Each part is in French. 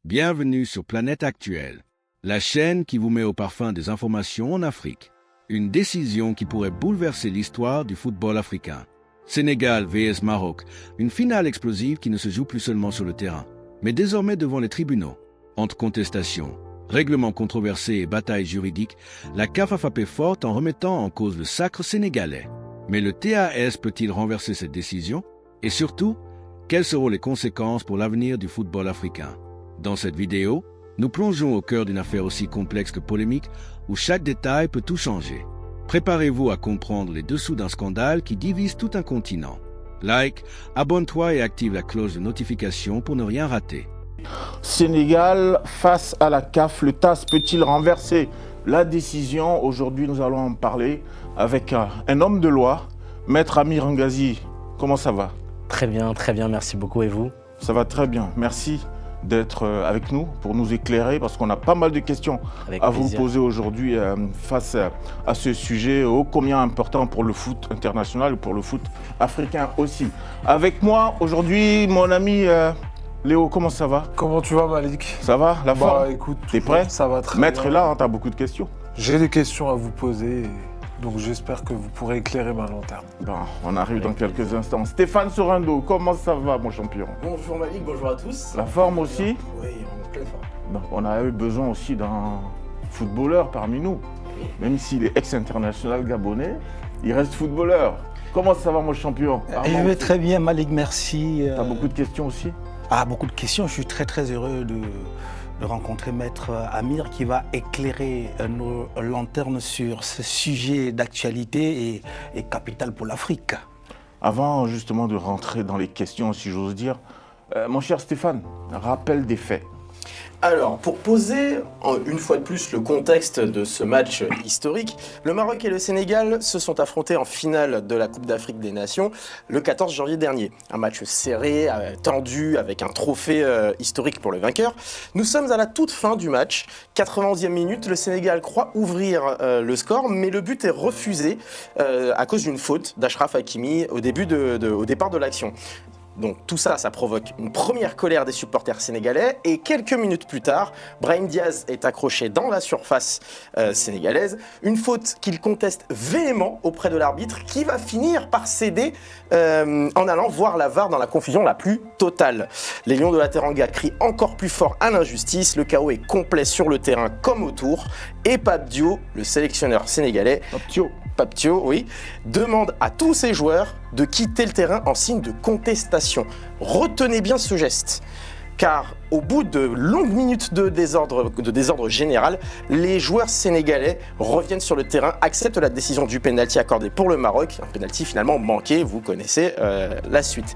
Bienvenue sur Planète Actuelle, la chaîne qui vous met au parfum des informations en Afrique. Une décision qui pourrait bouleverser l'histoire du football africain. Sénégal vs Maroc, une finale explosive qui ne se joue plus seulement sur le terrain, mais désormais devant les tribunaux. Entre contestations, règlements controversés et batailles juridiques, la CAF a frappé forte en remettant en cause le sacre sénégalais. Mais le TAS peut-il renverser cette décision? Et surtout, quelles seront les conséquences pour l'avenir du football africain? Dans cette vidéo, nous plongeons au cœur d'une affaire aussi complexe que polémique, où chaque détail peut tout changer. Préparez-vous à comprendre les dessous d'un scandale qui divise tout un continent. Like, abonne-toi et active la cloche de notification pour ne rien rater. Sénégal face à la CAF, le TAS peut-il renverser la décision? Aujourd'hui, nous allons en parler avec un homme de loi, Maître Amir Ngazi. Comment ça va? Très bien, merci beaucoup. Et vous? Ça va très bien, merci d'être avec nous pour nous éclairer parce qu'on a pas mal de questions à vous poser aujourd'hui face à ce sujet ô combien important pour le foot international et pour le foot africain aussi. Avec moi aujourd'hui, mon ami Léo, comment ça va? Comment tu vas, Malik? Ça va, la forme? Écoute, t'es prêt? Ça va très Maître bien. est là, hein, t'as beaucoup de questions. J'ai des questions à vous poser, donc j'espère que vous pourrez éclairer ma lanterne. Bon, on arrive dans quelques instants. Stéphane Sorando, comment ça va, mon champion? Bonjour Malik, bonjour à tous. La forme aussi? Oui, en pleine forme. Bon, on a eu besoin aussi d'un footballeur parmi nous. Même s'il est ex-international gabonais, il reste footballeur. Comment ça va, mon champion? Je vais très bien, Malik, merci. T'as beaucoup de questions aussi? Beaucoup de questions. Je suis très heureux de rencontrer Maître Amir qui va éclairer nos lanternes sur ce sujet d'actualité et capital pour l'Afrique. Avant justement de rentrer dans les questions, si j'ose dire, mon cher Stéphane, rappel des faits. Alors, pour poser une fois de plus le contexte de ce match historique, le Maroc et le Sénégal se sont affrontés en finale de la Coupe d'Afrique des Nations le 14 janvier dernier. Un match serré, tendu, avec un trophée historique pour le vainqueur. Nous sommes à la toute fin du match. 91e minute, le Sénégal croit ouvrir le score, mais le but est refusé à cause d'une faute d'Achraf Hakimi au départ de l'action. Donc tout ça, ça provoque une première colère des supporters sénégalais et quelques minutes plus tard, Brahim Diaz est accroché dans la surface sénégalaise. Une faute qu'il conteste véhément auprès de l'arbitre qui va finir par céder en allant voir la VAR dans la confusion la plus totale. Les Lions de la Teranga crient encore plus fort à l'injustice, le chaos est complet sur le terrain comme autour et Pape Diop, le sélectionneur sénégalais, Pape Diop, oui, demande à tous ses joueurs de quitter le terrain en signe de contestation. Retenez bien ce geste, car au bout de longues minutes de désordre général, les joueurs sénégalais reviennent sur le terrain, acceptent la décision du pénalty accordé pour le Maroc, un pénalty finalement manqué, vous connaissez la suite.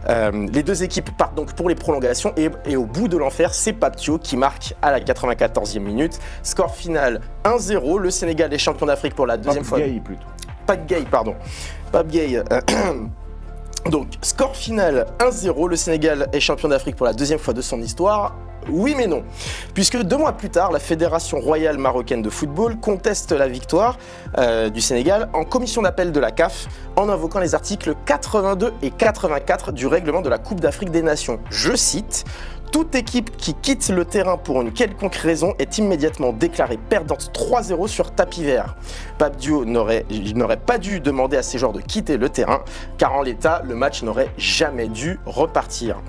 Les deux équipes partent donc pour les prolongations et au bout de l'enfer, c'est Pape Diop qui marque à la 94e minute. Score final 1-0, le Sénégal est champion d'Afrique pour la deuxième fois. Pape Gueye. Donc, score final 1-0, le Sénégal est champion d'Afrique pour la deuxième fois de son histoire. Oui mais non, puisque 2 mois plus tard, la Fédération royale marocaine de football conteste la victoire du Sénégal en commission d'appel de la CAF en invoquant les articles 82 et 84 du règlement de la Coupe d'Afrique des Nations. Je cite: toute équipe qui quitte le terrain pour une quelconque raison est immédiatement déclarée perdante 3-0 sur tapis vert. Pape Diop n'aurait pas dû demander à ses joueurs de quitter le terrain, car en l'état, le match n'aurait jamais dû repartir.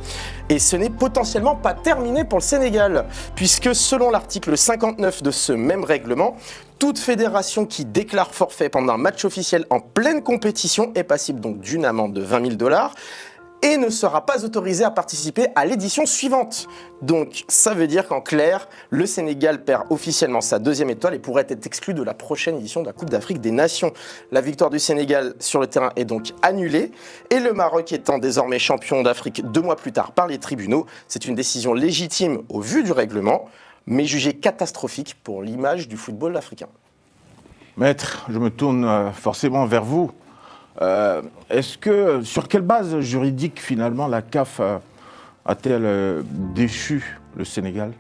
Et ce n'est potentiellement pas terminé pour le Sénégal, puisque selon l'article 59 de ce même règlement, toute fédération qui déclare forfait pendant un match officiel en pleine compétition est passible donc d'une amende de 20 000 $ et ne sera pas autorisé à participer à l'édition suivante. Donc ça veut dire qu'en clair, le Sénégal perd officiellement sa deuxième étoile et pourrait être exclu de la prochaine édition de la Coupe d'Afrique des Nations. La victoire du Sénégal sur le terrain est donc annulée et le Maroc étant désormais champion d'Afrique 2 mois plus tard par les tribunaux, c'est une décision légitime au vu du règlement, mais jugée catastrophique pour l'image du football africain. Maître, je me tourne forcément vers vous. Sur quelle base juridique finalement la CAF a-t-elle déchu le Sénégal?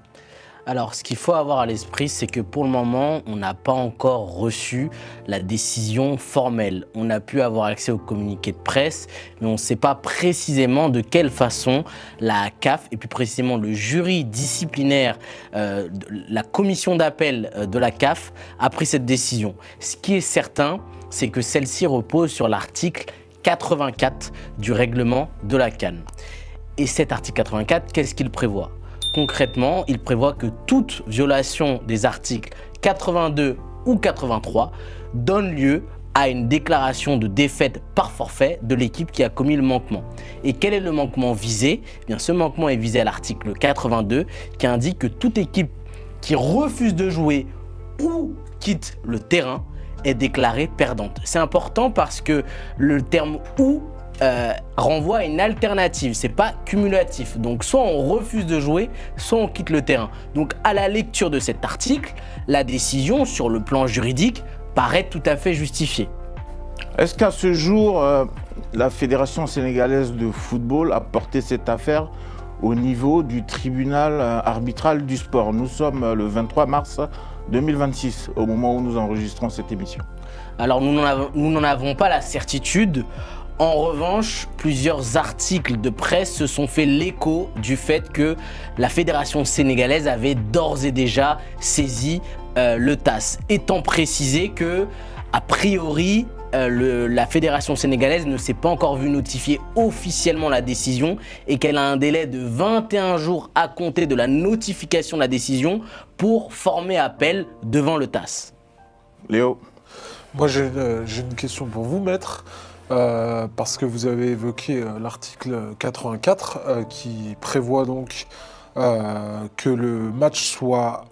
Alors, ce qu'il faut avoir à l'esprit, c'est que pour le moment, on n'a pas encore reçu la décision formelle. On a pu avoir accès au communiqué de presse, mais on ne sait pas précisément de quelle façon la CAF, et plus précisément le jury disciplinaire, la commission d'appel de la CAF, a pris cette décision. Ce qui est certain, c'est que celle-ci repose sur l'article 84 du règlement de la CAN. Et cet article 84, qu'est-ce qu'il prévoit ? Concrètement, il prévoit que toute violation des articles 82 ou 83 donne lieu à une déclaration de défaite par forfait de l'équipe qui a commis le manquement. Et quel est le manquement visé ? Eh bien, ce manquement est visé à l'article 82 qui indique que toute équipe qui refuse de jouer ou quitte le terrain est déclarée perdante. C'est important parce que le terme « ou » renvoie à une alternative, c'est pas cumulatif. Donc soit on refuse de jouer, soit on quitte le terrain. Donc à la lecture de cet article, la décision sur le plan juridique paraît tout à fait justifiée. Est-ce qu'à ce jour, la Fédération sénégalaise de football a porté cette affaire au niveau du tribunal arbitral du sport? Nous sommes le 23 mars 2026, au moment où nous enregistrons cette émission. Alors nous n'en avons pas la certitude. En revanche, plusieurs articles de presse se sont fait l'écho du fait que la fédération sénégalaise avait d'ores et déjà saisi le TAS, étant précisé que, a priori, la fédération sénégalaise ne s'est pas encore vue notifier officiellement la décision et qu'elle a un délai de 21 jours à compter de la notification de la décision pour former appel devant le TAS. Léo ? Moi, j'ai une question pour vous, maître. Parce que vous avez évoqué l'article 84 qui prévoit donc que le match soit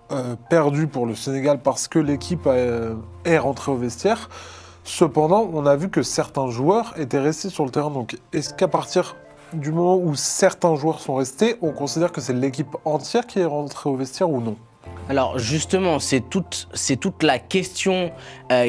perdu pour le Sénégal parce que l'équipe est rentrée au vestiaire. Cependant, on a vu que certains joueurs étaient restés sur le terrain. Donc, est-ce qu'à partir du moment où certains joueurs sont restés, on considère que c'est l'équipe entière qui est rentrée au vestiaire ou non ? Alors justement, c'est toute la question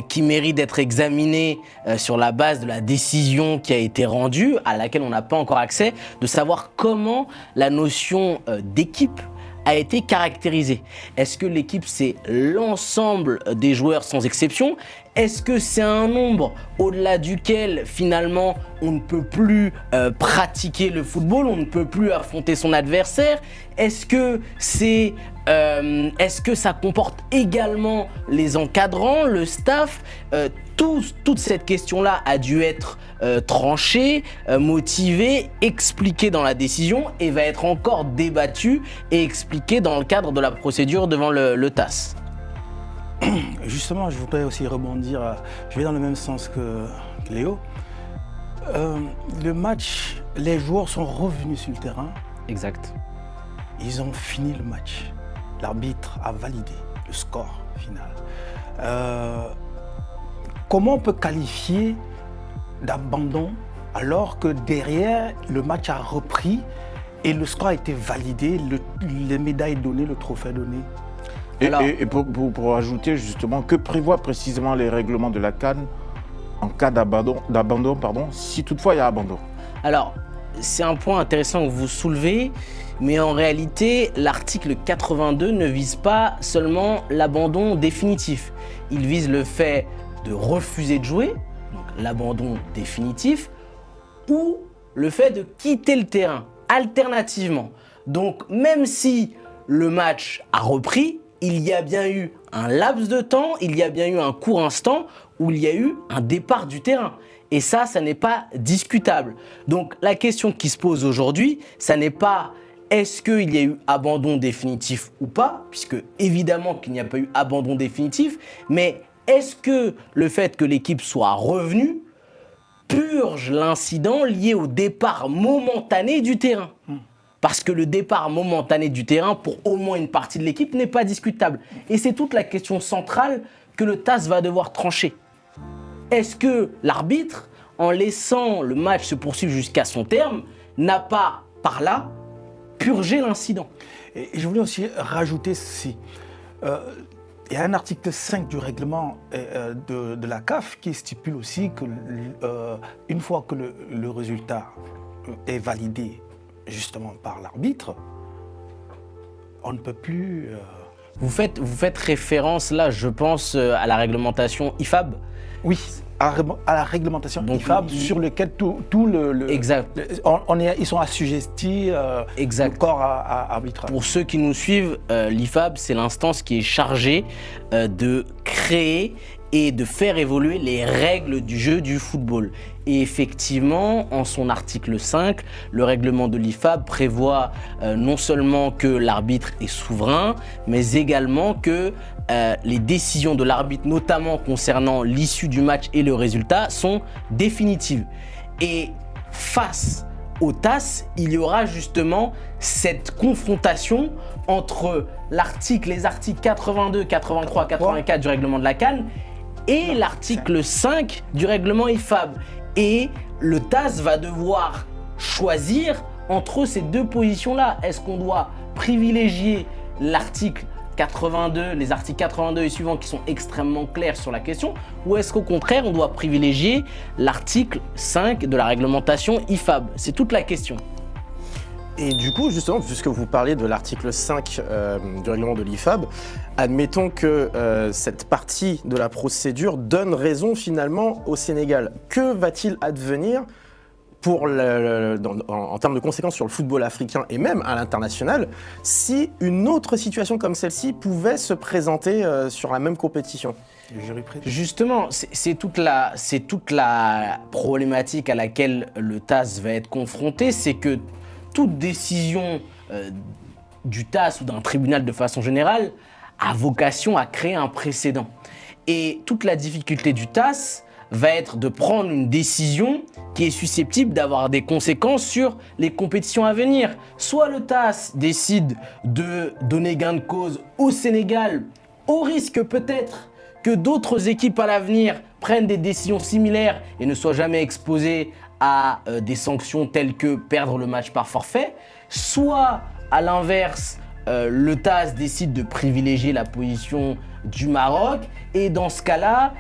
qui mérite d'être examinée sur la base de la décision qui a été rendue, à laquelle on n'a pas encore accès, de savoir comment la notion d'équipe a été caractérisée. Est-ce que l'équipe, c'est l'ensemble des joueurs sans exception ? Est-ce que c'est un nombre au-delà duquel, finalement, on ne peut plus pratiquer le football, on ne peut plus affronter son adversaire ? Est-ce que ça comporte également les encadrants, le staff ? Toute cette question-là a dû être tranchée, motivée, expliquée dans la décision et va être encore débattue et expliquée dans le cadre de la procédure devant le TAS. Justement, je voudrais aussi rebondir, je vais dans le même sens que Léo. Le match, les joueurs sont revenus sur le terrain. Exact. Ils ont fini le match. L'arbitre a validé le score final. Comment on peut qualifier d'abandon alors que derrière, le match a repris et le score a été validé, les médailles données, le trophée donné? Et pour ajouter justement, que prévoient précisément les règlements de la CAN en cas d'abandon, si toutefois il y a abandon? Alors, c'est un point intéressant que vous soulevez, mais en réalité, l'article 82 ne vise pas seulement l'abandon définitif. Il vise le fait de refuser de jouer, donc l'abandon définitif, ou le fait de quitter le terrain, alternativement. Donc, même si le match a repris, il y a bien eu un laps de temps, il y a bien eu un court instant où il y a eu un départ du terrain. Et ça n'est pas discutable. Donc la question qui se pose aujourd'hui, ça n'est pas est-ce qu'il y a eu abandon définitif ou pas, puisque évidemment qu'il n'y a pas eu abandon définitif, mais est-ce que le fait que l'équipe soit revenue purge l'incident lié au départ momentané du terrain ? Parce que le départ momentané du terrain, pour au moins une partie de l'équipe, n'est pas discutable. Et c'est toute la question centrale que le TAS va devoir trancher. Est-ce que l'arbitre, en laissant le match se poursuivre jusqu'à son terme, n'a pas, par là, purgé l'incident ? Et je voulais aussi rajouter ceci. Il y a un article 5 du règlement de la CAF qui stipule aussi que une fois que le résultat est validé justement par l'arbitre, on ne peut plus Vous faites référence là, je pense, à la réglementation IFAB. Oui, à la réglementation donc, IFAB sur lequel tout le exact. Ils sont assujettis exact. Le corps à arbitrage. Pour ceux qui nous suivent, l'IFAB, c'est l'instance qui est chargée de créer et de faire évoluer les règles du jeu du football. Et effectivement, en son article 5, le règlement de l'IFAB prévoit non seulement que l'arbitre est souverain, mais également que les décisions de l'arbitre, notamment concernant l'issue du match et le résultat, sont définitives. Et face au TAS, il y aura justement cette confrontation entre les articles 82, 83, 84 du règlement de la CAN et l'article 5 du règlement IFAB. Et le TAS va devoir choisir entre ces deux positions-là. Est-ce qu'on doit privilégier l'article 82, les articles 82 et suivants qui sont extrêmement clairs sur la question, ou est-ce qu'au contraire, on doit privilégier l'article 5 de la réglementation IFAB? C'est toute la question. Et du coup, justement, puisque vous parlez de l'article 5 du règlement de l'IFAB, admettons que cette partie de la procédure donne raison finalement au Sénégal. Que va-t-il advenir en termes de conséquences sur le football africain et même à l'international si une autre situation comme celle-ci pouvait se présenter sur la même compétition? Justement, c'est toute la problématique à laquelle le TAS va être confronté, c'est que toute décision du TAS ou d'un tribunal de façon générale a vocation à créer un précédent. Et toute la difficulté du TAS va être de prendre une décision qui est susceptible d'avoir des conséquences sur les compétitions à venir. Soit le TAS décide de donner gain de cause au Sénégal, au risque peut-être que d'autres équipes à l'avenir prennent des décisions similaires et ne soient jamais exposées à des sanctions telles que perdre le match par forfait, soit à l'inverse, le TAS décide de privilégier la position du Maroc et dans ce cas-là,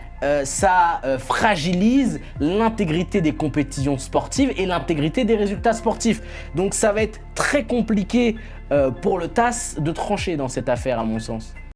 ça fragilise l'intégrité des compétitions sportives et l'intégrité des résultats sportifs. Donc ça va être très compliqué pour le TAS de trancher dans cette affaire à mon sens.